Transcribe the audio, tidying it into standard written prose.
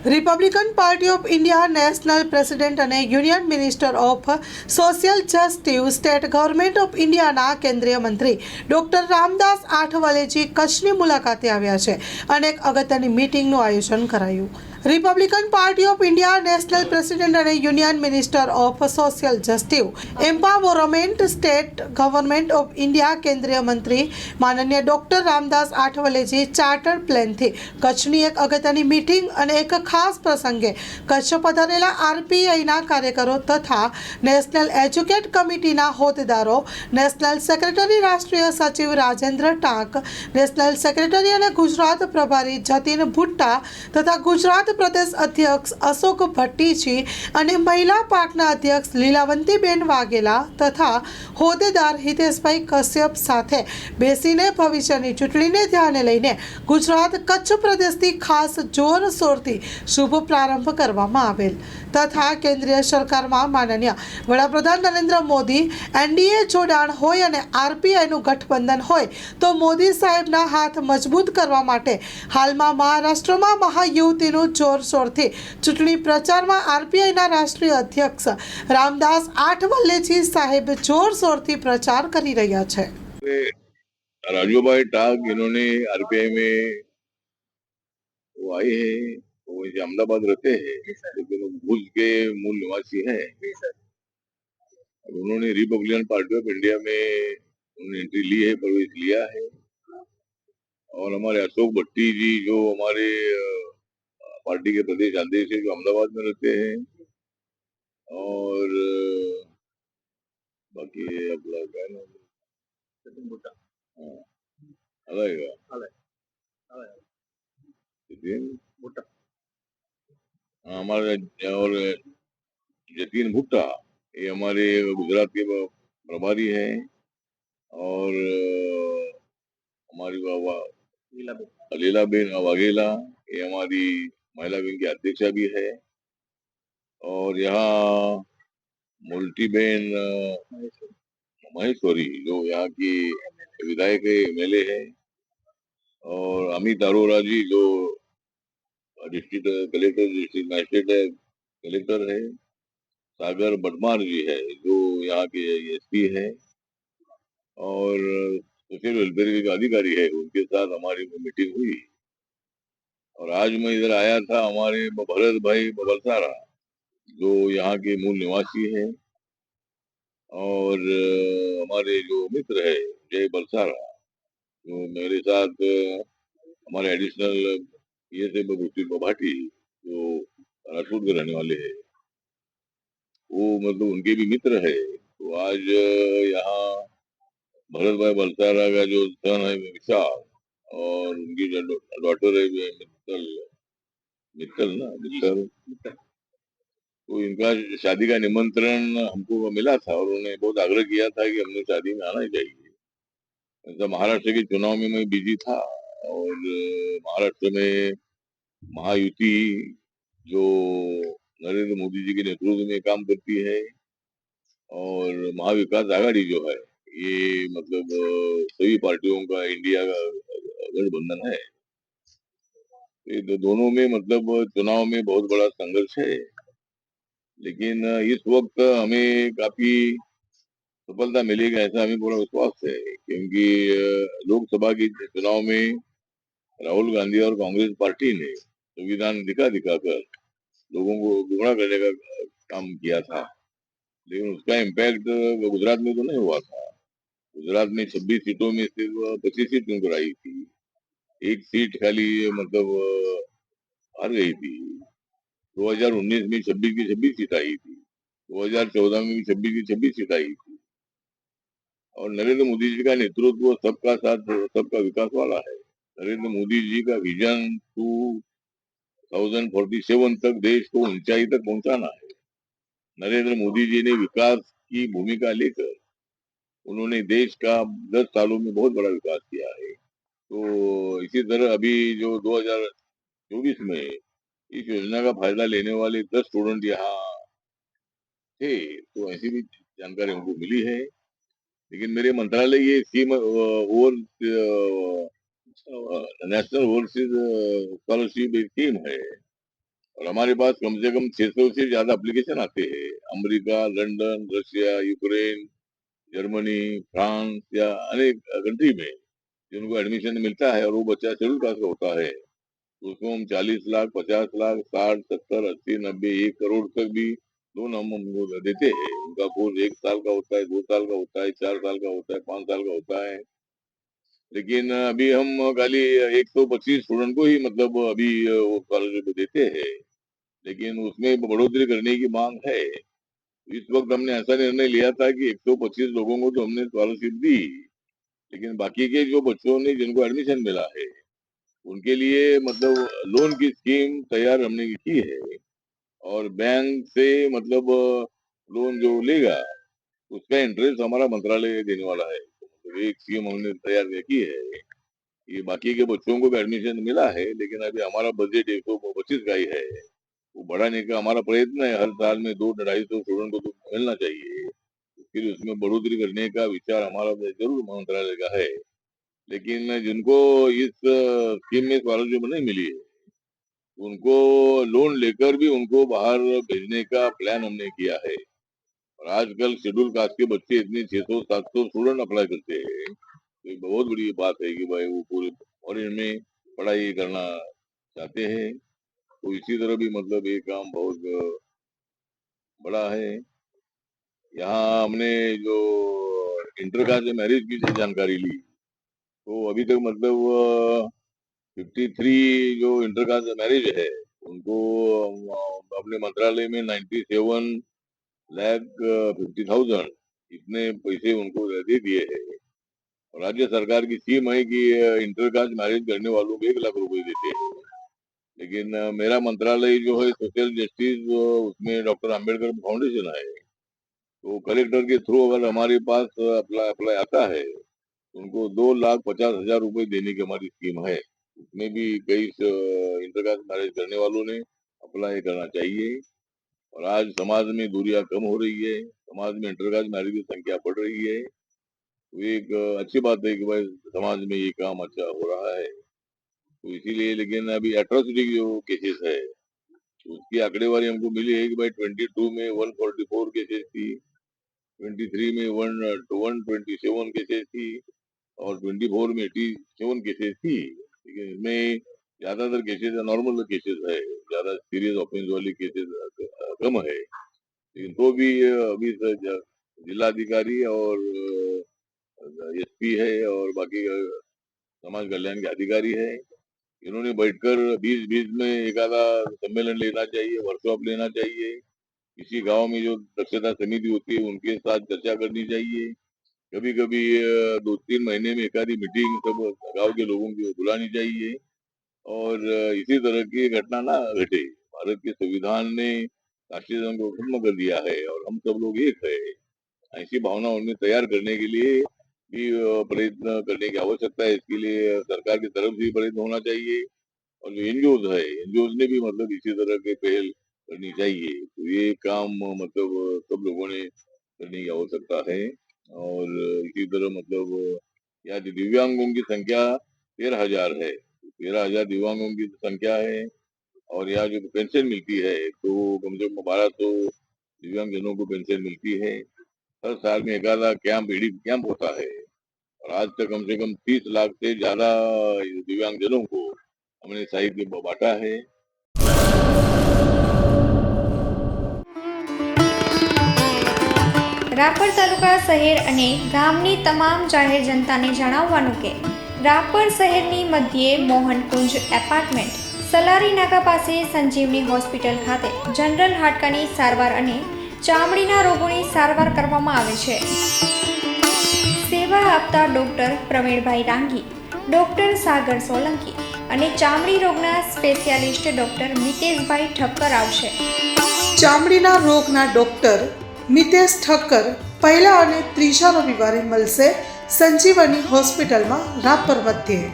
Republican Party of India national president અને union minister of social justice state government of ઇન્ડિયાના કેન્દ્રીય મંત્રી doctor Ramdas આઠવલેજી કચ્છની મુલાકાતે આવ્યા છે અને એક અગત્યની મીટિંગનું આયોજન કરાયું. Republican Party of India national president અને union minister of social justice empowerment state government of India કેન્દ્રીય મંત્રી માનનીય ડોક્ટર રામદાસ આઠવલેજી ચાર્ટર પ્લેનથી કચ્છની એક અગત્યની મીટિંગ અને એક ખાસ પ્રસંગે કચ્છ પધારેલા આરપીઆઈના કાર્યકરો તથા નેશનલ એજ્યુકેટ કમિટીના હોદ્દેદારો, નેશનલ સેક્રેટરી રાષ્ટ્રીય સચિવ રાજેન્દ્ર ટાંક, નેશનલ સેક્રેટરી અને ગુજરાત પ્રભારી જતીન ભુટ્ટા તથા ગુજરાત પ્રદેશ અધ્યક્ષ અશોક ભટ્ટીજી અને મહિલા પાકના અધ્યક્ષ લીલાવંતીબેન વાઘેલા તથા હોદ્દેદાર હિતેશભાઈ કશ્યપ સાથે બેસીને ભવિષ્યની ચૂંટણીને ધ્યાને લઈને ગુજરાત કચ્છ પ્રદેશથી ખાસ જોરશોરથી શુભ પ્રારંભ કરવામાં આવેલ તથા કેન્દ્રીય સરકારમાં માનનીય વડાપ્રધાન નરેન્દ્ર મોદી એનડીએ જોડાણ હોય અને આરપીઆઈનું ગઠબંધન હોય તો મોદી સાહેબના હાથ મજબૂત કરવા માટે હાલમાં મહારાષ્ટ્રમાં મહાયુતિનું જોરશોરથી ચૂંટણી પ્રચારમાં આરપીઆઈના રાષ્ટ્રીય અધ્યક્ષ રામદાસ આઠવલેજી साहेब जोर-शोर થી प्रचार કરી રહ્યા છે. राजू भाई टाक इन्होंने आरपीआई में वो आए हैं, वो अहमदाबाद रहते हैं लेकिन वो भुज के मूल निवासी हैं. उन्होंने रिपब्लिकन पार्टी ऑफ इंडिया में उन्होंने एंट्री ली है, प्रवेश लिया है. और हमारे अशोक भट्टी जी जो हमारे पार्टी के प्रदेश अध्यक्ष है, जो अहमदाबाद में रहते हैं. और बाकी अपना क्या नाम हमारे और जतीन भुट्टा ये हमारे गुजरात के प्रभारी हैं. और हमारी लीलाबेन वाघेला ये हमारी महिला विंग की अध्यक्षा भी है. और यहाँ मुल्टीबेन महेश्वरी जो यहाँ की विधायक एमएलए है. और अमित अरोरा जी जो district collector, district magistrate collector है. सागर बटमार जी है जो यहाँ के एसपी है. और सोशल वेलफेयर के अधिकारी है, उनके साथ हमारी मीटिंग हुई. और आज मैं इधर आया था, हमारे भरत भाई बलसारा जो यहाँ के मूल निवासी है. और हमारे जो मित्र है जय बलसारा जो मेरे साथ हमारे एडिशनल ये थे भूषी भाटी जो राजपूत के रहने वाले हैं, वो मतलब उनके भी मित्र है. तो आज यहाँ भरत भाई बलसारा का जो सन है विशाल और उनकी जो डॉटर है मित्तल तो इनका शादी का निमंत्रण हमको मिला था और उन्होंने बहुत आग्रह किया था कि हमने शादी में आना ही चाहिए. ऐसा महाराष्ट्र के चुनाव में मैं बिजी था और महाराष्ट्र में महायुति जो नरेंद्र मोदी जी के नेतृत्व में काम करती है और महाविकास आघाड़ी जो है ये मतलब सभी पार्टियों का इंडिया का गठबंधन है. तो दोनों में मतलब चुनाव में बहुत बड़ा संघर्ष है. लेकिन इस वक्त हमें काफी सफलता मिलेगा ऐसा हमें पूरा विश्वास है, क्योंकि लोकसभा के चुनाव में राहुल गांधी और कांग्रेस पार्टी ने संविधान दिखा कर लोगों को गुमराह करने का काम किया था. लेकिन उसका इम्पैक्ट गुजरात में तो नहीं हुआ था. गुजरात में 26 सीटों में सिर्फ 25 सीट उनको आई थी. एक सीट खाली मतलब हार गई थी. 2019 में 26 की 26 सीट आई थी. 2014 में भी 26 की 26 सीट आई थी. और नरेंद्र मोदी जी का नेतृत्व सबका साथ सबका विकास वाला है. नरेंद्र मोदी जी का विजन 2047 तक देश को ऊंचाई तक पहुंचाना है. नरेंद्र मोदी जी ने विकास की भूमिका लेकर उन्होंने देश का 10 सालों में बहुत बड़ा विकास किया है. तो इसी तरह अभी जो 2024 में इस योजना का फायदा लेने वाले 10 स्टूडेंट यहाँ थे, तो ऐसी भी जानकारी हमको मिली है. लेकिन मेरे मंत्रालय ये scheme over national overseas scholarship एक स्कीम है और हमारे पास कम से कम 600 से ज्यादा एप्लीकेशन आते हैं। America, London, Russia, Ukraine, Germany, France या अनेक कंट्री में जिनको एडमिशन मिलता है और वो बच्चा शेड्यूल कास्ट का होता है, तो उसको हम 40 लाख, 50 लाख, 60, 70, 80, 90, 1 करोड़ तक भी लोन हम उनको देते हैं। उनका कोर्स 1 साल का होता है, 2 साल का होता है, 4 साल का होता है, 5 साल का होता है। लेकिन अभी हम खाली 125 स्टूडेंट को ही मतलब अभी वो स्कॉलरशिप देते हैं, लेकिन उसमें बढ़ोतरी करने की मांग है। इस वक्त हमने ऐसा निर्णय लिया था कि 125 लोगों को तो हमने स्कॉलरशिप दी, लेकिन बाकी के जो बच्चों ने जिनको एडमिशन मिला है उनके लिए मतलब लोन की स्कीम तैयार हमने की है। और बैंक से मतलब लोन जो लेगा उसका इंटरेस्ट हमारा मंत्रालय देने वाला है। तो एक स्कीम हमने तैयार की है। ये बाकी के बच्चों को भी एडमिशन मिला है, लेकिन अभी हमारा बजट 125 का ही है। वो बढ़ाने का हमारा प्रयत्न है। हर साल में 200-250 स्टूडेंट को तो मिलना चाहिए। फिर उसमें बढ़ोतरी करने का विचार हमारा जरूर मंत्रालय का है। लेकिन जिनको इस स्कीम में स्कॉलरशिप नहीं मिली है, उनको लोन लेकर भी उनको बाहर भेजने का प्लान हमने किया है। और आजकल शेड्यूल कास्ट के बच्चे इतने 600-700 स्टूडेंट अप्लाई करते हैं, तो ये बहुत बड़ी बात है कि भाई वो पूरे फॉरेन में पढ़ाई करना चाहते हैं। तो इसी तरह भी मतलब ये काम बहुत बड़ा है। यहाँ हमने जो इंटर कास्ट मैरिज की जानकारी ली, तो अभी तक मतलब 53 जो इंटर कास्ट मैरिज है उनको अपने मंत्रालय में 97,50,000 इतने पैसे उनको दे दिए हैं। और राज्य सरकार की स्कीम है कि इंटर कास्ट मैरिज करने वालों को 1 लाख रुपए देते हैं। लेकिन मेरा मंत्रालय जो है सोशल जस्टिस, उसमें डॉक्टर अम्बेडकर फाउंडेशन है, तो कलेक्टर के थ्रू अगर हमारे पास अप्लाई आता है तो उनको 2,50,000 रुपए देने की हमारी स्कीम है। उसमें भी कई इंटर कास्ट मैरिज करने वालों ने अप्लाई करना चाहिए। और आज समाज में दूरियां कम हो रही है, समाज में इंटर कास्ट मैरिज की संख्या बढ़ रही है। तो एक अच्छी बात है कि भाई समाज में ये काम अच्छा हो रहा है। तो इसीलिए, लेकिन अभी एट्रोसिटी की जो केसेस है उसकी आंकड़ेवारी हमको मिली है कि भाई 22 में 144 केसेस थी, 23 में 127 केसेस थी, और 24 में 87 केसेस थी। लेकिन इसमें ज्यादातर केसेस नॉर्मल केसेस है, ज्यादा सीरियस ऑफेंस वाली केसेस कम है। लेकिन तो भी अभी जिलाधिकारी और एसपी है और बाकी समाज कल्याण के अधिकारी है, इन्होंने बैठकर 20-20 में एक आधा सम्मेलन लेना चाहिए, वर्कशॉप लेना चाहिए। किसी गांव में जो दक्षता समिति होती है उनके साथ चर्चा करनी चाहिए। कभी कभी 2-3 महीने में एक आधी मीटिंग सब गांव के लोगों की बुलानी चाहिए। और इसी तरह की घटना ना घटे। भारत के संविधान ने राष्ट्रीय को खत्म कर दिया है और हम सब लोग एक है। ऐसी भावना उन्हें तैयार करने के लिए भी प्रयत्न करने की आवश्यकता है। इसके लिए सरकार की तरफ से भी प्रयत्न होना चाहिए, और जो एनजीओज है, एनजीओज ने भी मतलब इसी तरह के पहल करनी चाहिए। तो ये काम मतलब सब लोगों ने करने की आवश्यकता है। और इसी तरह मतलब यहाँ जो दिव्यांगों की संख्या 13,000 है, 13,000 दिव्यांगों की संख्या है। और यहाँ जो पेंशन मिलती है तो कम से कम 1,200 दिव्यांग जनों को पेंशन मिलती है। हर साल में एक आधा कैंप, ईडी कैंप होता है। और आज तक कम से कम 30 लाख से ज्यादा दिव्यांग जनों को हमने साहित्य बांटा है। રાપર તાલુકા શહેર અને ગામની તમામ જાહેર જનતાને જણાવવાનું કે રાપર શહેરની મધ્યે મોહનકુંજ એપાર્ટમેન્ટ, સલારી નાકા પાસે સંજીવની હોસ્પિટલ ખાતે જનરલ હાડકાની સારવાર અને ચામડીના રોગોની સારવાર કરવામાં આવે છે. સેવા આપતા ડૉક્ટર પ્રવીણભાઈ રાંગી, ડૉક્ટર સાગર સોલંકી અને ચામડી રોગના સ્પેશિયાલિસ્ટ ડૉક્ટર મિતેશભાઈ ઠક્કર આવશે. ચામડીના રોગના ડૉક્ટર મિતેશ ઠક્કર પહેલા અને ત્રીજા રવિવારે મળશે સંજીવની હોસ્પિટલમાં રાપર મધ્યે.